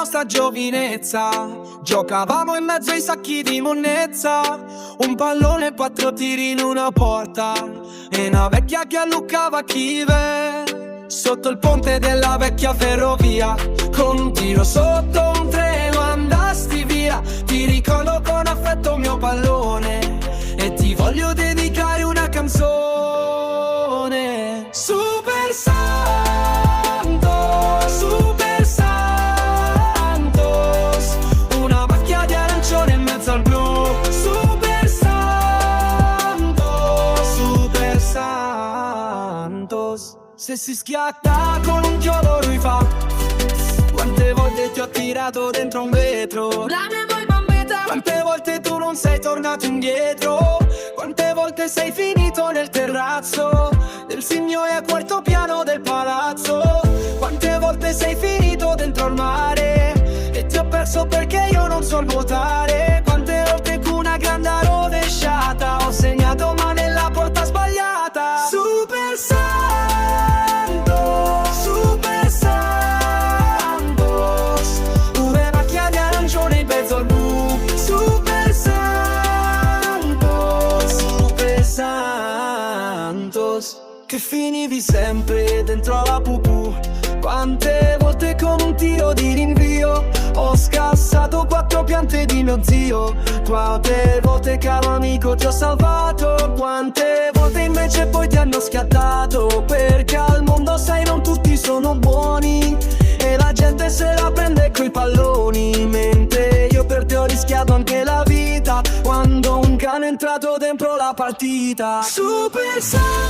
nostra giovinezza. Giocavamo in mezzo ai sacchi di monnezza, un pallone e 4 tiri in una porta, e una vecchia che alluccava chive sotto il ponte della vecchia ferrovia. Con un tiro sotto un treno andasti via. Ti ricordo con affetto mio pallone e ti voglio dedicare una canzone. Super Santos, Super Santos, una macchia di arancione in mezzo al blu. Super Santos, Super Santos. Se si schiatta con un chiodo lui fa. Quante volte ti ho tirato dentro un vetro, quante volte tu non sei tornato indietro, quante volte sei finito nel terrazzo del signore al quarto piano del palazzo, quante volte sei finito dentro al mare e ti ho perso perché io non so nuotare, quante volte con una grande rovesciata ho segnato ma nella porta sbagliata. Super Santos, Super Santos, una macchia di arancione in mezzo al blu. Super Santos, Super Santos, che finivi sempre dentro la pupù. Quante volte con un tiro di rinvio ho scassato 4 piante di mio zio. Quante volte caro amico ti ho salvato, quante volte invece poi ti hanno schiattato. Perché al mondo sai non tutti sono buoni e la gente se la prende coi palloni, mentre io per te ho rischiato anche la vita quando un cane è entrato dentro la partita. Super Santos,